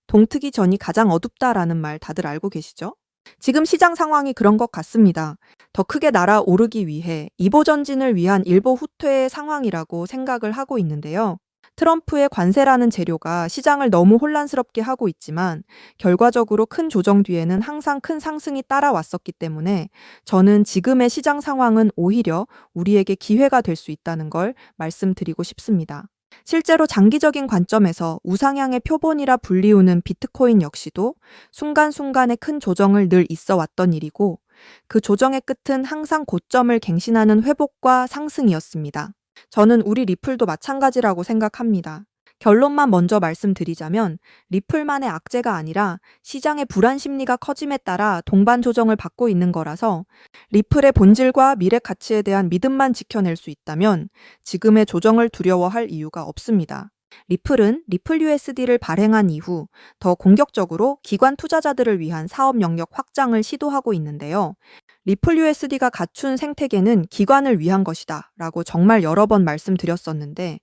동트기 전이 가장 어둡다라는 말 다들 알고 계시죠? 지금 시장 상황이 그런 것 같습니다. 더 크게 날아오르기 위해 이보 전진을 위한 일보 후퇴의 상황이라고 생각을 하고 있는데요. 트럼프의 관세라는 재료가 시장을 너무 혼란스럽게 하고 있지만 결과적으로 큰 조정 뒤에는 항상 큰 상승이 따라왔었기 때문에 저는 지금의 시장 상황은 오히려 우리에게 기회가 될 수 있다는 걸 말씀드리고 싶습니다. 실제로 장기적인 관점에서 우상향의 표본이라 불리우는 비트코인 역시도 순간순간의 큰 조정을 늘 있어 왔던 일이고 그 조정의 끝은 항상 고점을 갱신하는 회복과 상승이었습니다. 저는 우리 리플도 마찬가지라고 생각합니다. 결론만 먼저 말씀드리자면 리플만의 악재가 아니라 시장의 불안 심리가 커짐에 따라 동반 조정을 받고 있는 거라서 리플의 본질과 미래 가치에 대한 믿음만 지켜낼 수 있다면 지금의 조정을 두려워할 이유가 없습니다. 리플은 리플 USD를 발행한 이후 더 공격적으로 기관 투자자들을 위한 사업 영역 확장을 시도하고 있는데요. 리플 USD가 갖춘 생태계는 기관을 위한 것이다 라고 정말 여러 번 말씀드렸었는데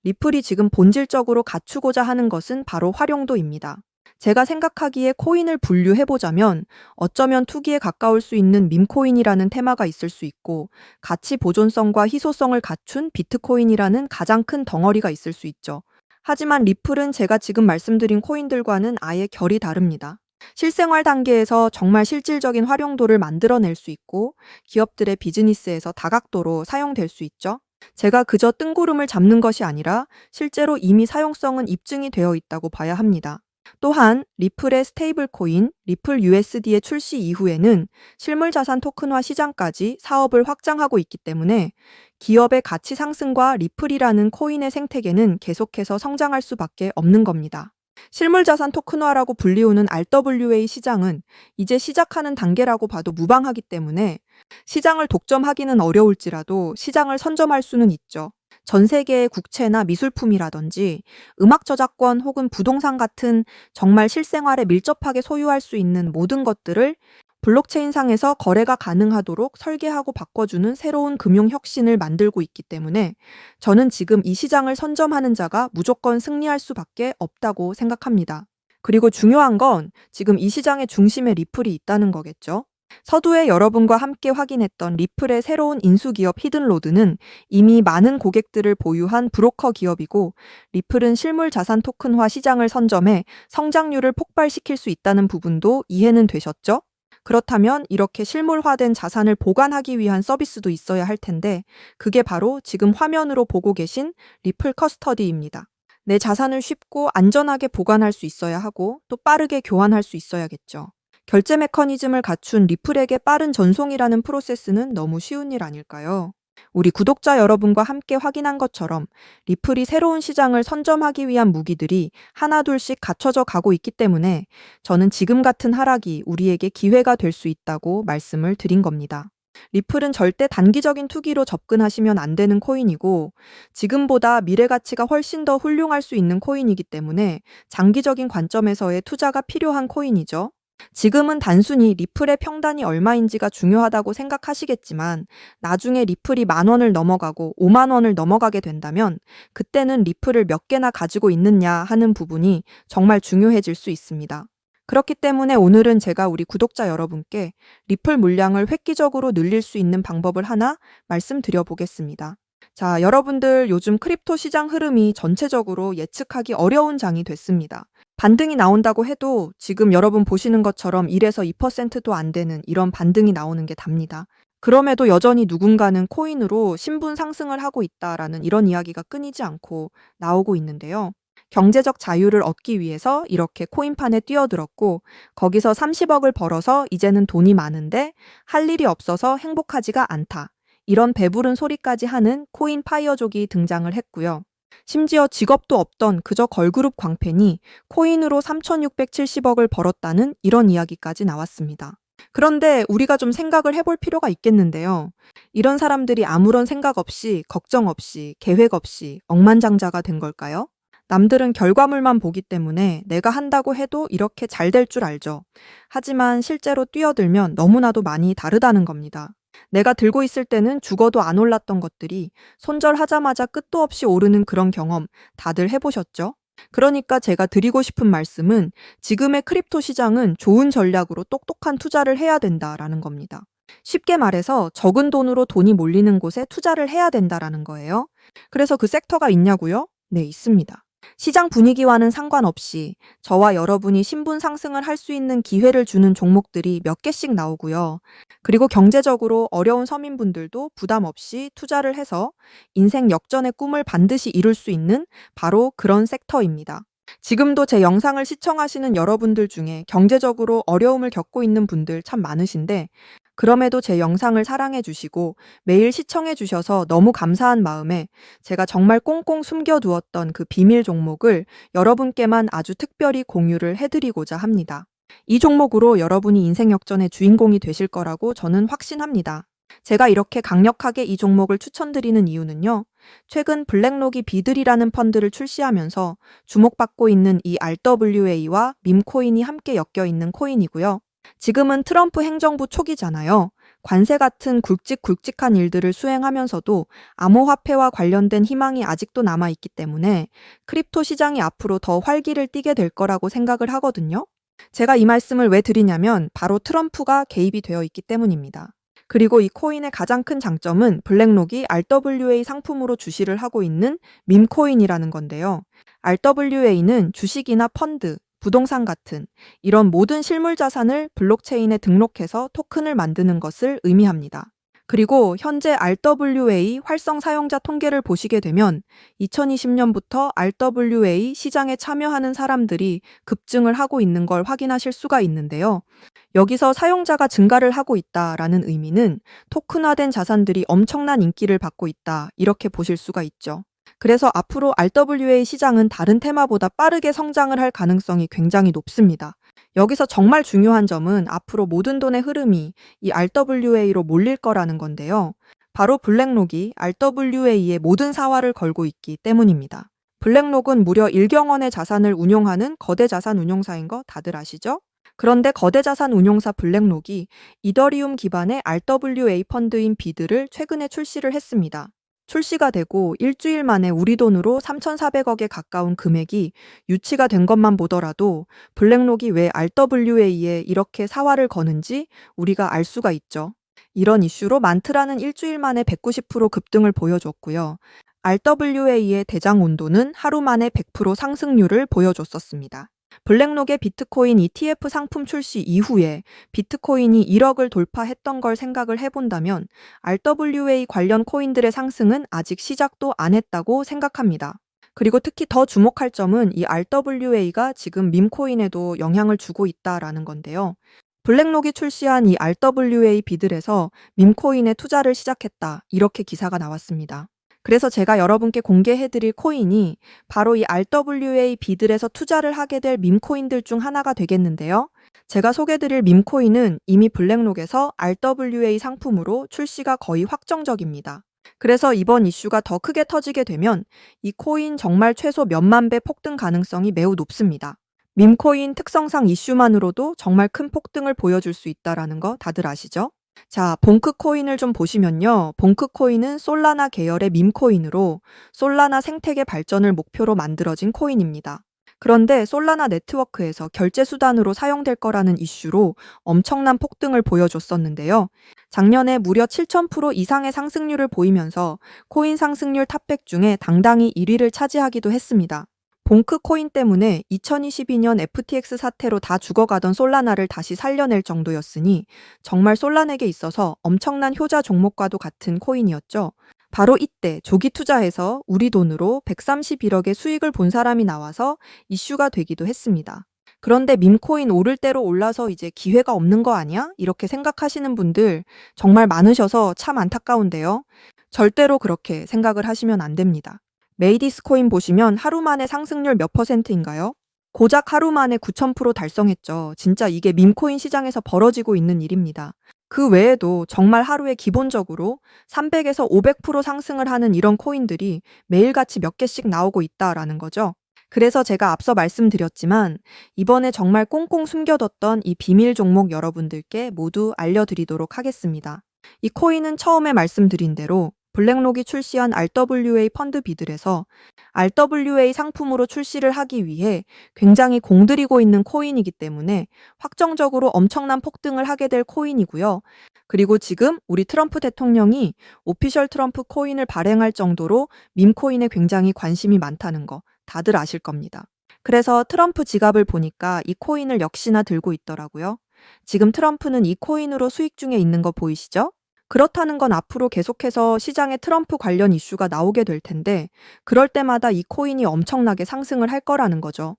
리플이 지금 본질적으로 갖추고자 하는 것은 바로 활용도입니다. 제가 생각하기에 코인을 분류해보자면 어쩌면 투기에 가까울 수 있는 밈코인이라는 테마가 있을 수 있고 가치 보존성과 희소성을 갖춘 비트코인이라는 가장 큰 덩어리가 있을 수 있죠. 하지만 리플은 제가 지금 말씀드린 코인들과는 아예 결이 다릅니다. 실생활 단계에서 정말 실질적인 활용도를 만들어낼 수 있고 기업들의 비즈니스에서 다각도로 사용될 수 있죠. 제가 그저 뜬구름을 잡는 것이 아니라 실제로 이미 사용성은 입증이 되어 있다고 봐야 합니다. 또한 리플의 스테이블 코인, 리플 USD의 출시 이후에는 실물자산 토큰화 시장까지 사업을 확장하고 있기 때문에 기업의 가치 상승과 리플이라는 코인의 생태계는 계속해서 성장할 수밖에 없는 겁니다. 실물자산 토큰화라고 불리우는 RWA 시장은 이제 시작하는 단계라고 봐도 무방하기 때문에 시장을 독점하기는 어려울지라도 시장을 선점할 수는 있죠. 전 세계의 국채나 미술품이라든지 음악 저작권 혹은 부동산 같은 정말 실생활에 밀접하게 소유할 수 있는 모든 것들을 블록체인상에서 거래가 가능하도록 설계하고 바꿔주는 새로운 금융 혁신을 만들고 있기 때문에 저는 지금 이 시장을 선점하는 자가 무조건 승리할 수밖에 없다고 생각합니다. 그리고 중요한 건 지금 이 시장의 중심에 리플이 있다는 거겠죠. 서두에 여러분과 함께 확인했던 리플의 새로운 인수기업 히든로드는 이미 많은 고객들을 보유한 브로커 기업이고 리플은 실물 자산 토큰화 시장을 선점해 성장률을 폭발시킬 수 있다는 부분도 이해는 되셨죠? 그렇다면 이렇게 실물화된 자산을 보관하기 위한 서비스도 있어야 할 텐데 그게 바로 지금 화면으로 보고 계신 리플 커스터디입니다. 내 자산을 쉽고 안전하게 보관할 수 있어야 하고 또 빠르게 교환할 수 있어야겠죠. 결제 메커니즘을 갖춘 리플에게 빠른 전송이라는 프로세스는 너무 쉬운 일 아닐까요? 우리 구독자 여러분과 함께 확인한 것처럼 리플이 새로운 시장을 선점하기 위한 무기들이 하나둘씩 갖춰져 가고 있기 때문에 저는 지금 같은 하락이 우리에게 기회가 될 수 있다고 말씀을 드린 겁니다. 리플은 절대 단기적인 투기로 접근하시면 안 되는 코인이고 지금보다 미래 가치가 훨씬 더 훌륭할 수 있는 코인이기 때문에 장기적인 관점에서의 투자가 필요한 코인이죠. 지금은 단순히 리플의 평단이 얼마인지가 중요하다고 생각하시겠지만 나중에 리플이 10,000원을 넘어가고 50,000원을 넘어가게 된다면 그때는 리플을 몇 개나 가지고 있느냐 하는 부분이 정말 중요해질 수 있습니다. 그렇기 때문에 오늘은 제가 우리 구독자 여러분께 리플 물량을 획기적으로 늘릴 수 있는 방법을 하나 말씀드려 보겠습니다. 자, 여러분들 요즘 크립토 시장 흐름이 전체적으로 예측하기 어려운 장이 됐습니다. 반등이 나온다고 해도 지금 여러분 보시는 것처럼 1에서 2%도 안 되는 이런 반등이 나오는 게 답니다. 그럼에도 여전히 누군가는 코인으로 신분 상승을 하고 있다라는 이런 이야기가 끊이지 않고 나오고 있는데요. 경제적 자유를 얻기 위해서 이렇게 코인판에 뛰어들었고 거기서 30억을 벌어서 이제는 돈이 많은데 할 일이 없어서 행복하지가 않다. 이런 배부른 소리까지 하는 코인 파이어족이 등장을 했고요. 심지어 직업도 없던 그저 걸그룹 광팬이 코인으로 3,670억을 벌었다는 이런 이야기까지 나왔습니다. 그런데 우리가 좀 생각을 해볼 필요가 있겠는데요. 이런 사람들이 아무런 생각 없이, 걱정 없이, 계획 없이 억만장자가 된 걸까요? 남들은 결과물만 보기 때문에 내가 한다고 해도 이렇게 잘 될 줄 알죠. 하지만 실제로 뛰어들면 너무나도 많이 다르다는 겁니다. 내가 들고 있을 때는 죽어도 안 올랐던 것들이 손절하자마자 끝도 없이 오르는 그런 경험 다들 해보셨죠? 그러니까 제가 드리고 싶은 말씀은 지금의 크립토 시장은 좋은 전략으로 똑똑한 투자를 해야 된다라는 겁니다. 쉽게 말해서 적은 돈으로 돈이 몰리는 곳에 투자를 해야 된다라는 거예요. 그래서 그 섹터가 있냐고요? 네, 있습니다. 시장 분위기와는 상관없이 저와 여러분이 신분 상승을 할 수 있는 기회를 주는 종목들이 몇 개씩 나오고요. 그리고 경제적으로 어려운 서민분들도 부담 없이 투자를 해서 인생 역전의 꿈을 반드시 이룰 수 있는 바로 그런 섹터입니다. 지금도 제 영상을 시청하시는 여러분들 중에 경제적으로 어려움을 겪고 있는 분들 참 많으신데, 그럼에도 제 영상을 사랑해 주시고 매일 시청해 주셔서 너무 감사한 마음에 제가 정말 꽁꽁 숨겨두었던 그 비밀 종목을 여러분께만 아주 특별히 공유를 해드리고자 합니다. 이 종목으로 여러분이 인생 역전의 주인공이 되실 거라고 저는 확신합니다. 제가 이렇게 강력하게 이 종목을 추천드리는 이유는요. 최근 블랙록이 비들이라는 펀드를 출시하면서 주목받고 있는 이 RWA와 밈코인이 함께 엮여 있는 코인이고요. 지금은 트럼프 행정부 초기잖아요. 관세 같은 굵직굵직한 일들을 수행하면서도 암호화폐와 관련된 희망이 아직도 남아있기 때문에 크립토 시장이 앞으로 더 활기를 띠게 될 거라고 생각을 하거든요. 제가 이 말씀을 왜 드리냐면 바로 트럼프가 개입이 되어 있기 때문입니다. 그리고 이 코인의 가장 큰 장점은 블랙록이 RWA 상품으로 주시를 하고 있는 밈코인이라는 건데요. RWA는 주식이나 펀드, 부동산 같은 이런 모든 실물 자산을 블록체인에 등록해서 토큰을 만드는 것을 의미합니다. 그리고 현재 RWA 활성 사용자 통계를 보시게 되면 2020년부터 RWA 시장에 참여하는 사람들이 급증을 하고 있는 걸 확인하실 수가 있는데요. 여기서 사용자가 증가를 하고 있다라는 의미는 토큰화된 자산들이 엄청난 인기를 받고 있다, 이렇게 보실 수가 있죠. 그래서 앞으로 RWA 시장은 다른 테마보다 빠르게 성장을 할 가능성이 굉장히 높습니다. 여기서 정말 중요한 점은 앞으로 모든 돈의 흐름이 이 RWA로 몰릴 거라는 건데요. 바로 블랙록이 RWA의 모든 사활을 걸고 있기 때문입니다. 블랙록은 무려 1경 원의 자산을 운용하는 거대 자산 운용사인 거 다들 아시죠? 그런데 거대 자산 운용사 블랙록이 이더리움 기반의 RWA 펀드인 비드를 최근에 출시를 했습니다. 출시가 되고 일주일 만에 우리 돈으로 3,400억에 가까운 금액이 유치가 된 것만 보더라도 블랙록이 왜 RWA에 이렇게 사활을 거는지 우리가 알 수가 있죠. 이런 이슈로 만트라는 일주일 만에 190% 급등을 보여줬고요. RWA의 대장 온도는 하루 만에 100% 상승률을 보여줬었습니다. 블랙록의 비트코인 ETF 상품 출시 이후에 비트코인이 1억을 돌파했던 걸 생각을 해본다면 RWA 관련 코인들의 상승은 아직 시작도 안 했다고 생각합니다. 그리고 특히 더 주목할 점은 이 RWA가 지금 밈코인에도 영향을 주고 있다라는 건데요. 블랙록이 출시한 이 RWA 비들에서 밈코인에 투자를 시작했다, 이렇게 기사가 나왔습니다. 그래서 제가 여러분께 공개해드릴 코인이 바로 이 RWA 비들에서 투자를 하게 될 밈코인들 중 하나가 되겠는데요. 제가 소개드릴 밈코인은 이미 블랙록에서 RWA 상품으로 출시가 거의 확정적입니다. 그래서 이번 이슈가 더 크게 터지게 되면 이 코인 정말 최소 몇만 배 폭등 가능성이 매우 높습니다. 밈코인 특성상 이슈만으로도 정말 큰 폭등을 보여줄 수 있다는 거 다들 아시죠? 자, 봉크코인을 좀 보시면요. 봉크코인은 솔라나 계열의 밈코인으로 솔라나 생태계 발전을 목표로 만들어진 코인입니다. 그런데 솔라나 네트워크에서 결제 수단으로 사용될 거라는 이슈로 엄청난 폭등을 보여줬었는데요. 작년에 무려 7,000% 이상의 상승률을 보이면서 코인 상승률 탑100 중에 당당히 1위를 차지하기도 했습니다. 봉크코인 때문에 2022년 FTX 사태로 다 죽어가던 솔라나를 다시 살려낼 정도였으니 정말 솔라나에게 있어서 엄청난 효자 종목과도 같은 코인이었죠. 바로 이때 조기 투자해서 우리 돈으로 131억의 수익을 본 사람이 나와서 이슈가 되기도 했습니다. 그런데 밈코인 오를 대로 올라서 이제 기회가 없는 거 아니야? 이렇게 생각하시는 분들 정말 많으셔서 참 안타까운데요. 절대로 그렇게 생각을 하시면 안 됩니다. 메이디스 코인 보시면 하루 만에 상승률 몇 %인가요? 고작 하루 만에 9,000% 달성했죠. 진짜 이게 밈코인 시장에서 벌어지고 있는 일입니다. 그 외에도 정말 하루에 기본적으로 300에서 500% 상승을 하는 이런 코인들이 매일같이 몇 개씩 나오고 있다라는 거죠. 그래서 제가 앞서 말씀드렸지만 이번에 정말 꽁꽁 숨겨뒀던 이 비밀 종목 여러분들께 모두 알려드리도록 하겠습니다. 이 코인은 처음에 말씀드린 대로 블랙록이 출시한 RWA 펀드 비들에서 RWA 상품으로 출시를 하기 위해 굉장히 공들이고 있는 코인이기 때문에 확정적으로 엄청난 폭등을 하게 될 코인이고요. 그리고 지금 우리 트럼프 대통령이 오피셜 트럼프 코인을 발행할 정도로 밈코인에 굉장히 관심이 많다는 거 다들 아실 겁니다. 그래서 트럼프 지갑을 보니까 이 코인을 역시나 들고 있더라고요. 지금 트럼프는 이 코인으로 수익 중에 있는 거 보이시죠? 그렇다는 건 앞으로 계속해서 시장에 트럼프 관련 이슈가 나오게 될 텐데, 그럴 때마다 이 코인이 엄청나게 상승을 할 거라는 거죠.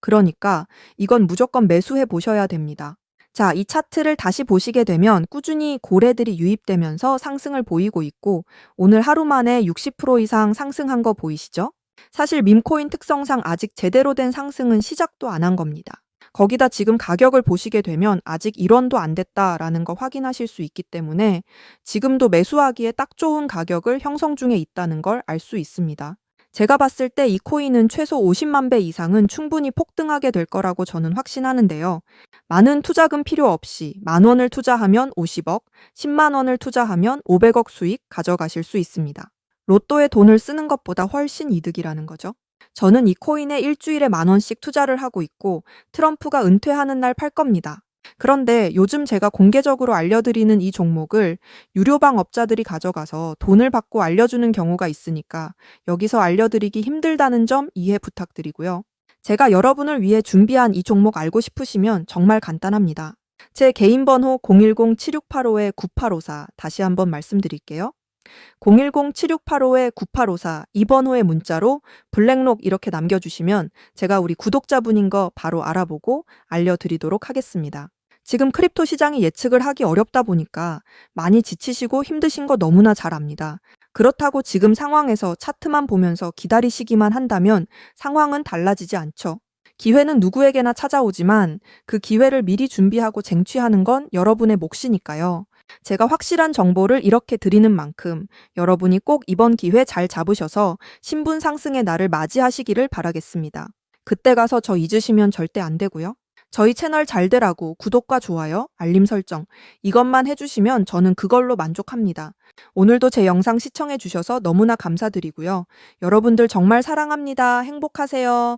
그러니까 이건 무조건 매수해 보셔야 됩니다. 자, 이 차트를 다시 보시게 되면 꾸준히 고래들이 유입되면서 상승을 보이고 있고, 오늘 하루 만에 60% 이상 상승한 거 보이시죠? 사실 밈코인 특성상 아직 제대로 된 상승은 시작도 안 한 겁니다. 거기다 지금 가격을 보시게 되면 아직 1원도 안 됐다라는 거 확인하실 수 있기 때문에 지금도 매수하기에 딱 좋은 가격을 형성 중에 있다는 걸 알 수 있습니다. 제가 봤을 때 이 코인은 최소 50만 배 이상은 충분히 폭등하게 될 거라고 저는 확신하는데요. 많은 투자금 필요 없이 10,000원을 투자하면 50억, 10만 원을 투자하면 500억 수익 가져가실 수 있습니다. 로또에 돈을 쓰는 것보다 훨씬 이득이라는 거죠. 저는 이 코인에 일주일에 10,000원씩 투자를 하고 있고 트럼프가 은퇴하는 날 팔 겁니다. 그런데 요즘 제가 공개적으로 알려드리는 이 종목을 유료방 업자들이 가져가서 돈을 받고 알려주는 경우가 있으니까 여기서 알려드리기 힘들다는 점 이해 부탁드리고요. 제가 여러분을 위해 준비한 이 종목 알고 싶으시면 정말 간단합니다. 제 개인 번호 010-7685-9854 다시 한번 말씀드릴게요. 010-7685-9854 이 번호의 문자로 블랙록 이렇게 남겨주시면 제가 우리 구독자분인 거 바로 알아보고 알려드리도록 하겠습니다. 지금 크립토 시장이 예측을 하기 어렵다 보니까 많이 지치시고 힘드신 거 너무나 잘 압니다. 그렇다고 지금 상황에서 차트만 보면서 기다리시기만 한다면 상황은 달라지지 않죠. 기회는 누구에게나 찾아오지만 그 기회를 미리 준비하고 쟁취하는 건 여러분의 몫이니까요. 제가 확실한 정보를 이렇게 드리는 만큼 여러분이 꼭 이번 기회 잘 잡으셔서 신분 상승의 날을 맞이하시기를 바라겠습니다. 그때 가서 저 잊으시면 절대 안 되고요. 저희 채널 잘 되라고 구독과 좋아요, 알림 설정 이것만 해주시면 저는 그걸로 만족합니다. 오늘도 제 영상 시청해 주셔서 너무나 감사드리고요. 여러분들 정말 사랑합니다. 행복하세요.